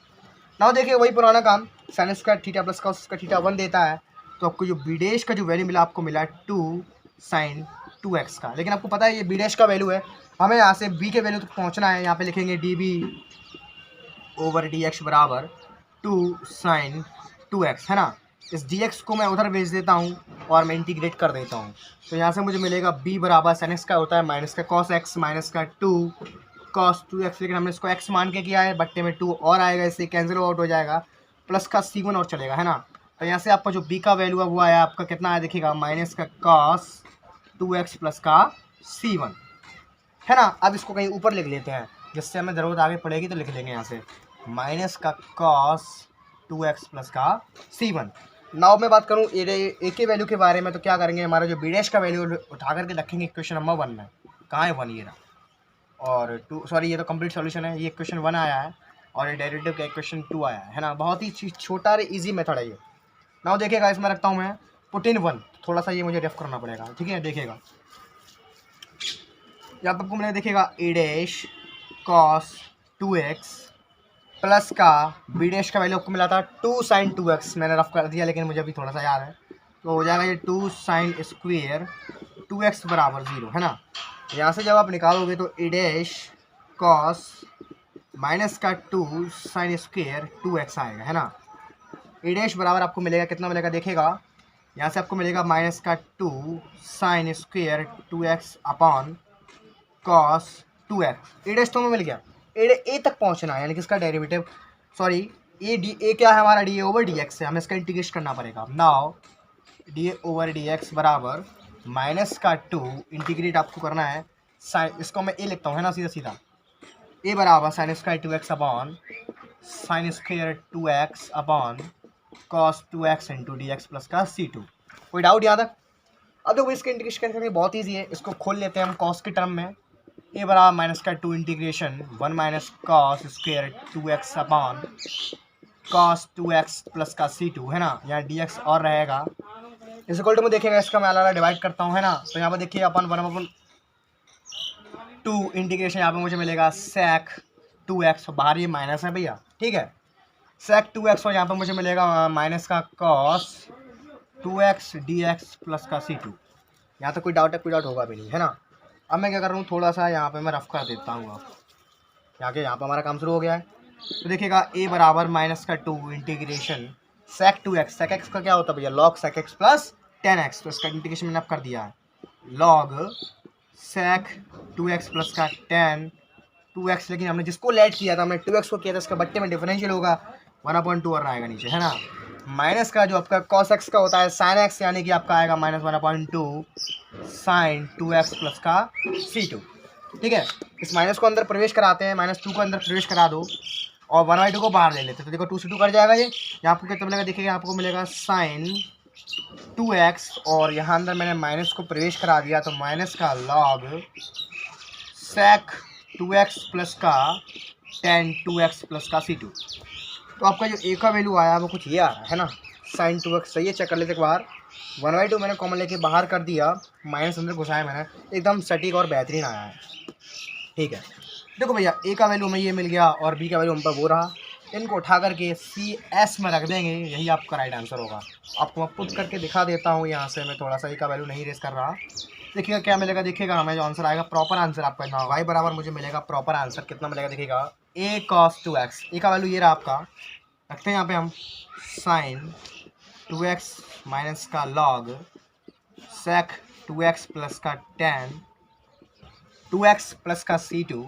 नाउ देखिए वही पुराना काम, sin square theta plus cos square theta 1 देता है, तो आपको जो B डैश का जो वैल्यू मिला, आपको मिला 2 sin 2x का। लेकिन आपको पता है ये B डैश का वैल्यू है, हमें यहाँ से B के वैल्यू तक पहुँचना है। यहाँ पे लिखेंगे dB/dx बराबर 2 sin 2x है ना। इस dx को मैं उधर भेज देता हूँ और मैं इंटीग्रेट कर देता हूँ, तो यहाँ से मुझे मिलेगा b बराबर sin x का होता है माइनस का cos x माइनस का 2 cos 2x, लेकिन हमने इसको x मान के किया है, बट्टे में 2 और आएगा, इससे कैंसिल आउट हो जाएगा, प्लस का C1 और चलेगा है ना। तो यहाँ से आपका जो b का वैल्यू है वो आया आपका कितना आया, देखिएगा माइनस का cos 2x प्लस का C1 है ना। अब इसको कहीं ऊपर लिख लेते हैं, जिससे हमें ज़रूरत आगे पड़ेगी तो लिख लेंगे यहाँ से माइनस का cos 2x प्लस का C1। नाउ मैं बात करूँ ए के वैल्यू के बारे में, तो क्या करेंगे, हमारा जो B डैश का वैल्यू उठा करके रखेंगे क्वेश्चन नंबर 1 में, कहाँ है 1 ये रहा, और 2 सॉरी ये तो कंप्लीट सॉल्यूशन है, ये क्वेश्चन 1 आया है, और ये डेरिवेटिव का क्वेश्चन 2 आया है ना। बहुत ही छोटा और ईजी मेथड है ये, नाउ देखिएगा इसमें रखता हूँ मैं पुट इन 1, थोड़ा सा ये मुझे रेफ करना पड़ेगा, ठीक है। देखिएगा यहाँ पर आपको मिलेगा, देखिएगा ए डैश कॉस 2x प्लस का बी डैश का वैल्यू आपको मिला था 2 sin 2x, मैंने रफ कर दिया लेकिन मुझे अभी थोड़ा सा याद है, तो हो जाएगा ये 2 sin स्क्वेयर 2x बराबर 0, है ना। यहाँ से जब आप निकालोगे तो ए डैश कॉस माइनस का 2 sin स्क्वेयर 2x आएगा, है ना। ए डैश बराबर आपको मिलेगा कितना मिलेगा, देखिएगा यहाँ से आपको मिलेगा माइनस का 2 sin square 2x upon cos 2x। ए डैश तो हमें मिल गया, ए तक पहुँचना है यानी कि इसका डेरिवेटिव, सॉरी ए क्या है हमारा, डी ओवर डी एक्स है, हमें इसका इंटीग्रेट करना पड़ेगा। Now D over D x बराबर माइनस का 2 इंटीग्रेट आपको करना है साइन, इसको मैं ए लिखता हूँ, है ना, सीधा सीधा ए बराबर sine square 2x upon sine square 2x upon cos 2x into D x plus का c2। कोई डाउट यहाँ तक? अब देखो इसका इंटीग्रेशन करना बहुत ईजी है, इसको खोल लेते हैं हम कॉस के टर्म में। ए बराबर माइनस का 2 integration 1 minus cos square 2x upon cos 2x plus का c2, है ना। यहाँ dx और रहेगा, इस इक्वल टू में देखिएगा इसका मैं अलग डिवाइड करता हूँ, है ना। तो यहाँ पर देखिए अपन 1/2 इंटीग्रेशन यहाँ पे मुझे मिलेगा sec 2x, बाहर ये माइनस है भैया, ठीक है, sec 2x, और यहाँ पे मुझे मिलेगा माइनस का cos 2x dx प्लस का c2। यहाँ तो कोई डाउट है, कोई डाउट होगा भी नहीं, है ना। अब मैं क्या कर रहा हूँ, थोड़ा सा यहाँ पे मैं रफ कर देता हूँ आप, यहाँ पर हमारा काम शुरू हो गया है। तो देखिएगा ए बराबर माइनस का 2 integration sec 2x, sec x का क्या होता है भैया, log sec x plus 10x, तो इसका इंटीग्रेशन मैंने अब कर दिया है, log sec 2x प्लस का 10 2x, लेकिन हमने जिसको लेट किया था, हमने 2x को किया था, इसका बट्टे में डिफरेंशियल होगा 1/2 और आएगा नीचे, है ना। माइनस का जो आपका cos x का होता है sin x, यानी कि आपका आएगा माइनस 1/2 sin 2x प्लस का c2, ठीक है। इस माइनस को अंदर प्रवेश कराते हैं, -2 को अंदर प्रवेश करा दो और 1/2 को बाहर ले लेते हैं, तो देखो 2 से 2 कर जाएगा, ये यहाँ आपको कितना मिलेगा, देखिएगा आपको मिलेगा sin 2x, और यहाँ अंदर मैंने माइनस को प्रवेश करा दिया, तो माइनस का log sec 2x प्लस का 10 2x प्लस का c2। तो आपका जो ए का वैल्यू आया वो कुछ ये आ रहा है ना, sin 2x, सही है, चेक कर लेते एक बार। 1/2 मैंने कॉमन लेके बाहर कर दिया, माइनस अंदर घुसाया मैंने, एकदम सटीक और बेहतरीन आया है, ठीक है। देखो भैया ए का वैल्यू हमें ये मिल गया और बी का वैल्यू हम पर वो रहा, इनको उठा करके सी एस में रख देंगे, यही आपका राइट आंसर होगा। आपको मैं पुट करके दिखा देता हूँ, यहाँ से मैं थोड़ा सा ए का वैल्यू नहीं रेस कर रहा, देखिएगा क्या मिलेगा, देखिएगा हमें जो आंसर आएगा, प्रॉपर आंसर आपका इतना होगा, y बराबर मुझे मिलेगा प्रॉपर आंसर कितना मिलेगा, देखिएगा a cos 2x, ए का वैल्यू ये रहा आपका, रखते हैं यहाँ पे हम sin 2x माइनस का log sec 2x प्लस का 10 2x प्लस का c2,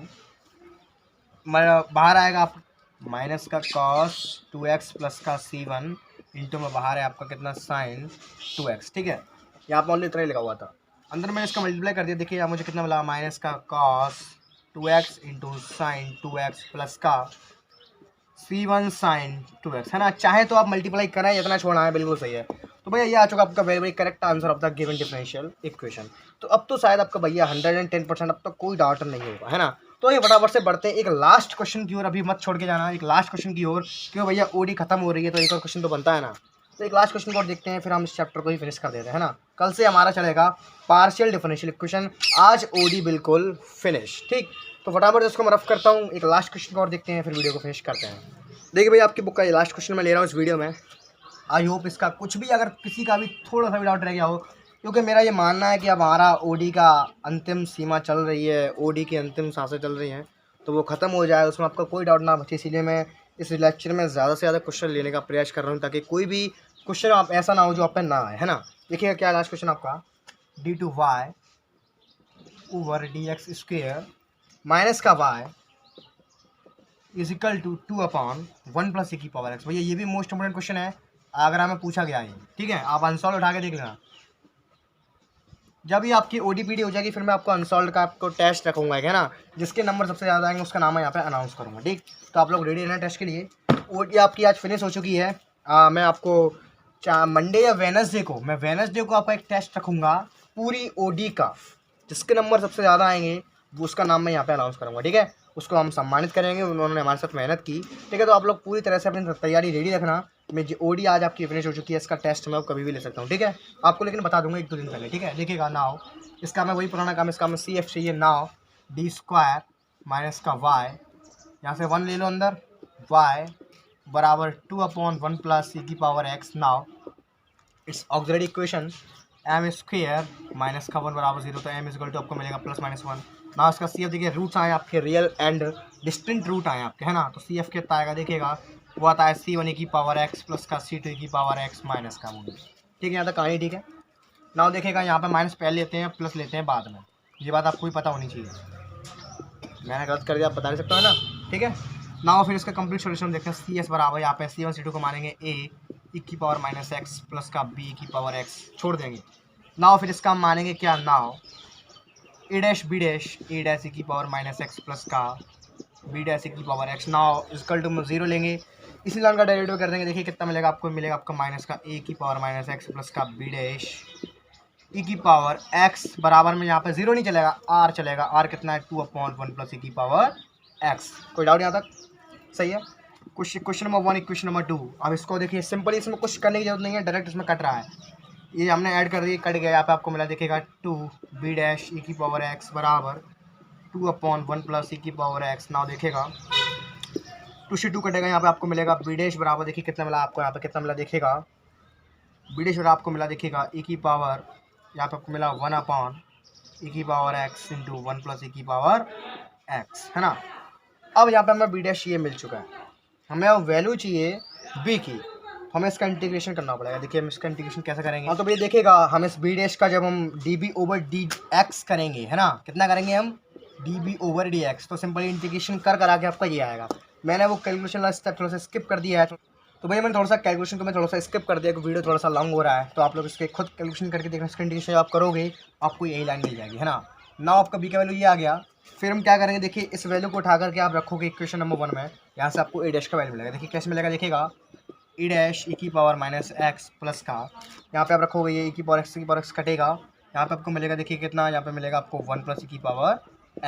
बाहर आएगा आप माइनस का cos 2x प्लस का c1 इंटू में बाहर है आपका कितना sin 2x, ठीक है। यहाँ पर ऑनली इतना ही लगा हुआ था, अंदर मैंने इसका मल्टीप्लाई कर दिया, देखिए यहाँ मुझे कितना मिला, माइनस का cos 2x into sine 2x plus का c1 sin 2x, है ना। चाहे तो आप मल्टीप्लाई करें, इतना छोड़ना है, बिल्कुल सही है। तो भैया ये आ चुका आपका very very correct answer of the given differential equation. तो अब तो शायद आपका भैया 110% अब तक कोई डाउट नहीं होगा, है ना। तो ये फटाफट से बढ़ते हैं एक लास्ट क्वेश्चन की ओर, अभी मत छोड़ के जाना, एक लास्ट क्वेश्चन की ओर, क्यों भैया ओडी खत्म हो रही है तो एक और क्वेश्चन तो बनता है ना। तो एक लास्ट क्वेश्चन को और देखते हैं, फिर हम इस चैप्टर को ही फिनिश कर देते हैं, है ना। कल से हमारा चलेगा पार्शियल डिफरेंशियल इक्वेशन, आज ओडी बिल्कुल फिनिश, ठीक। तो फटाफट इसको मैं रफ करता हूँ, एक लास्ट क्वेश्चन को और देखते हैं, फिर वीडियो को फिनिश करते हैं। देखिए भाई आपकी बुक का ये लास्ट क्वेश्चन मैं ले रहा हूँ इस वीडियो में। आई होप इसका कुछ भी, अगर किसी का भी थोड़ा सा भी डाउट रह गया हो, क्योंकि मेरा ये मानना है कि अब हमारा ओडी का अंतिम सीमा चल रही है, ओडी की अंतिम सांसें चल रही हैं, तो वो ख़त्म हो जाए, उसमें आपका कोई डाउट ना बचे। इसीलिए मैं इस लेक्चर में ज़्यादा से ज़्यादा क्वेश्चन लेने का प्रयास कर रहा हूँ, ताकि कोई भी क्वेश्चन आप ऐसा ना हो जो आप पे ना आए, है ना। देखिएगा क्या लास्ट क्वेश्चन आपका, d2y over dx square minus का y is equal to 2/1 plus e की पावर x। भैया ये भी मोस्ट इंपोर्टेंट क्वेश्चन है, अगर हमें पूछा गया है, ठीक है। आप अनसॉल्व उठा के देख लेना, जब ये आपकी ओडीपीडी हो जाएगी फिर मैं आपको अनसॉल्व का आपको टेस्ट रखूँगा, है ना। जिसके नंबर सबसे ज़्यादा आएंगे उसका नाम मैं यहाँ पे अनाउंस करूँगा, ठीक। तो आप लोग रेडी रहना टेस्ट के लिए। ओडी आपकी आज फिनिश हो चुकी है, मैं आपको मंडे या वेनसडे को, मैं वेनसडे को आपका एक टेस्ट रखूँगा पूरी ओडी का, जिसके नंबर सबसे ज़्यादा आएंगे वो उसका नाम मैं यहाँ पे अनाउंस करूँगा, ठीक है। उसको हम सम्मानित करेंगे, उन्होंने हमारे साथ मेहनत की। ठीक है, तो आप लोग पूरी तरह से अपनी तैयारी रेडी रखना। मैं जो ओडी आज आपकी फिनिश हो चुकी है, इसका टेस्ट मैं कभी भी ले सकता हूँ। ठीक है, आपको लेकिन बता दूंगा 1-2 दिन पहले। ठीक है, देखिएगा नाव इसका मैं वही पुराना काम, इसका मैं सी एफ चाहिए नाव d² माइनस का y, यहाँ से 1 ले लो अंदर, y बराबर 2/1 प्लस e की power x। Now it's auxiliary equation m² minus का 1 बराबर 0, तो m इक्वल टू आपको मिलेगा +-1। ना इसका सी एफ देखिए, रूट्स आए आपके रियल एंड डिस्टिंक्ट रूट आए आपके, है ना। तो सी एफ कितना आएगा देखिएगा, वो आता है c1 e की पावर x प्लस का c2 e की पावर x माइनस का 1। ठीक है, यहाँ तक कहानी ठीक है। नाउ देखिएगा यहाँ पे माइनस पहले लेते हैं, प्लस लेते हैं बाद में, ये बात आपको भी पता होनी चाहिए। मैंने गलत कर दिया, आप बता नहीं सकते हो ना। ठीक है, नाउ फिर इसका कंप्लीट सॉल्यूशन देखते हैं। सी एस बराबर यहाँ पे c1 c2 को मानेंगे a e की पावर -x प्लस का b की पावर x छोड़ देंगे। नाउ फिर इसका हम मानेंगे क्या, now a dash b dash a dash e की पावर -x प्लस का b डैश e की power x। Now equal to 0 लेंगे, इसी लाइन का डेरिवेटिव कर देंगे। देखिए कितना मिलेगा आपको, मिलेगा आपका माइनस का a की पावर -x प्लस का b डैश e की पावर x बराबर में, यहाँ पे 0 नहीं चलेगा, r चलेगा। r कितना है, 2/1 प्लस e की पावर x। कोई डाउट यहाँ तक? सही है। Question number 1 equation number 2। अब इसको देखिए सिंपली, इसमें कुछ करने की जरूरत नहीं है, डायरेक्ट इसमें कट रहा है। ये हमने ऐड कर दिया, कट गया, यहाँ पे आपको मिला देखिएगा 2b डैश e की पावर x बराबर 2/1 प्लस e की पावर x। नाउ देखिएगा 2 से 2 कटेगा, यहाँ पे आपको मिलेगा b डैश बराबर, देखिए कितना मिला आपको, यहाँ पे कितना मिला देखिएगा, b डैश बराबर आपको मिला देखिएगा e की पावर, यहाँ पे आपको मिला 1/e की power x into 1 plus e की पावर x, है ना। अब यहाँ पे हमें b डैश ये मिल चुका है, हमें अब वैल्यू चाहिए b की, हमें इसका इंटीग्रेशन करना पड़ेगा। देखिए हम इसका इंटीग्रेशन कैसे करेंगे। हाँ, तो भैया देखिएगा, हम इस b डैश का जब हम db/dx करेंगे, है ना, कितना करेंगे हम, db/dx, तो सिंपली इंटीग्रेशन कर करा के आपका ये आएगा। मैंने वो कैलकुलेशन वाला स्टेप थोड़ा सा स्किप कर दिया है, तो भैया मैंने थोड़ा सा कैलकुलेशन को मैं थोड़ा सा स्किप कर दिया, वीडियो थोड़ा सा लॉन्ग हो रहा है, तो आप लोग इसके खुद कैलकुलेशन करके देखना। इसका इंटीग्रेशन आप करोगे आपको यही लाइन मिल जाएगी, है ना। नाउ आपका b का वैल्यू ये आ गया। फिर हम क्या करेंगे, देखिए इस वैल्यू को उठा करके आप रखोगे इक्वेशन नंबर 1 में, यहाँ से आपको a डैश का वैल्यू मिलेगा। देखिए कैसे मिलेगा, देखिएगा e डैश e की पावर -x प्लस का, यहाँ पे आप रखोगे ये e की पावर x कटेगा, यहाँ पे आपको मिलेगा देखिए कितना, यहाँ पे मिलेगा आपको 1 प्लस e की पावर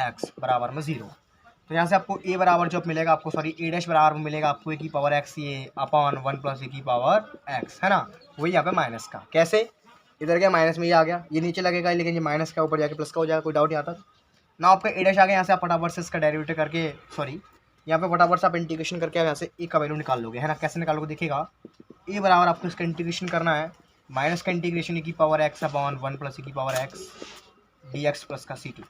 x बराबर में 0। तो यहाँ से आपको a बराबर जो मिलेगा आपको, सॉरी a डैश बराबर मिलेगा आपको e की पावर x ये अपॉन 1 प्लस e की पावर x, है ना। वही यहाँ पे माइनस का, कैसे, इधर क्या माइनस में ये आ गया, ये नीचे लगेगा, लेकिन ये माइनस का ऊपर जाके प्लस का हो जाएगा। कोई डाउट यहाँ तक ना। आपका a डैश आ गया, यहाँ से आप फटाफट से इसका डेरिवेटिव करके, सॉरी यहाँ पे फटाफट से आप इंटीग्रेशन करके यहाँ से a का वैल्यू निकाल लोगे, है ना। कैसे निकालोगे, देखिएगा a बराबर आपको इसका इंटीग्रेशन करना है, माइनस का इंटीग्रेशन e की power x upon 1 plus e की पावर x dx प्लस का c2।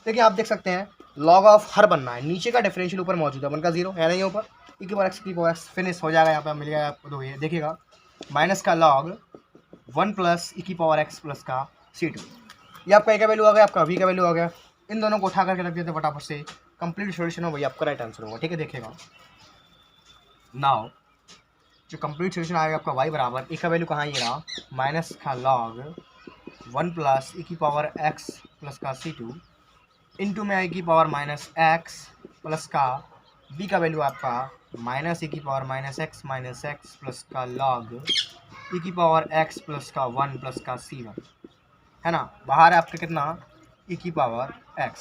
देखिए आप देख सकते हैं लॉग ऑफ हर बनना है, नीचे का डिफरेंशियल ऊपर मौजूद है, 1 का 0 है नहीं, ऊपर e की पावर x की पावर x फिनिश हो जाएगा। यहाँ पे मिलेगा आपको, तो ये देखिएगा माइनस का लॉग 1 प्लस e की पावर x प्लस का c2। ये आपका a का वैल्यू आ गया, आपका v का वैल्यू आ गया। इन दोनों को उठा करके रख देते फटाफट से, कंप्लीट सॉल्यूशन हो वही आपका राइट आंसर होगा। ठीक है, देखिएगा नाउ जो कंप्लीट सॉल्यूशन आएगा आपका y बराबर, e का वैल्यू कहाँ ये रहा, माइनस का लॉग 1 प्लस e की पावर x प्लस का c2 इंटू में e की पावर -x प्लस का b का वैल्यू आपका माइनस e की पावर -x प्लस का लॉग e की पावर x प्लस का 1 प्लस का c1, है ना। बाहर है आपका कितना, e की पावर x,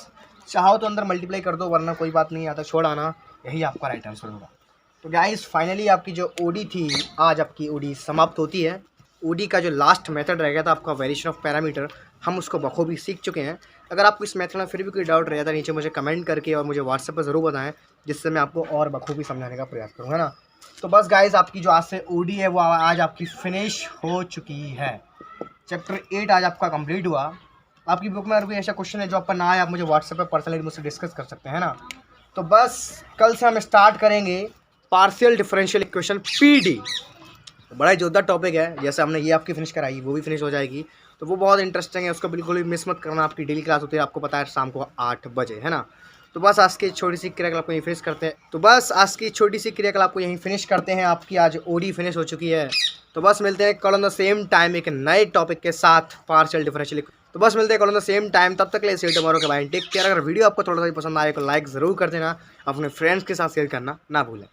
चाहो तो अंदर मल्टीप्लाई कर दो, वरना कोई बात नहीं, आता छोड़ आना, यही आपका राइट आंसर होगा। तो गाइस फाइनली आपकी जो ओडी थी, आज आपकी ओडी समाप्त होती है। ओडी का जो लास्ट मेथड रह गया था आपका वेरिएशन ऑफ पैरामीटर, हम उसको बखूबी सीख चुके हैं। अगर आपको इस मेथड में फिर भी कोई डाउट रह जाता है, नीचे मुझे कमेंट करके और मुझे व्हाट्सएप पर ज़रूर बताएं, जिससे मैं आपको और बखूबी समझाने का प्रयास करूँगा ना। तो बस गाइस आपकी जो आज से ओडी है वो आज आपकी फिनिश हो चुकी है। चैप्टर 8 आज आपका कंप्लीट हुआ। आपकी बुक में अगर कोई ऐसा क्वेश्चन है जो आपका ना आए, आप मुझे व्हाट्सएप पर पर्सनली मुझसे डिस्कस कर सकते हैं ना। तो बस कल से हम स्टार्ट करेंगे पार्शियल डिफरेंशियल इक्वेशन PD। तो बड़ा ही जोरदार टॉपिक है, जैसे हमने ये आपकी फिनिश कराई वो भी फिनिश हो जाएगी, तो वो बहुत इंटरेस्टिंग है, उसको बिल्कुल भी मिस मत करना। आपकी डेली क्लास होती है, आपको पता है, शाम को 8 बजे, है ना। तो बस आज की छोटी सी क्रियाकलाप को यहीं फिनिश करते हैं। आपकी आज ओडी फिनिश हो चुकी है। तो बस मिलते हैं कल ऑन द सेम टाइम एक नए टॉपिक के साथ, पार्शियल डिफरेंशियल। तो बस मिलते हैं कल ऑन द सेम टाइम, तब तक के लिए सी यू टुमारो के बाय, टेक केयर। अगर वीडियो आपको थोड़ा सा भी पसंद आए तो लाइक ज़रूर कर देना, अपने फ्रेंड्स के साथ शेयर करना ना भूलें।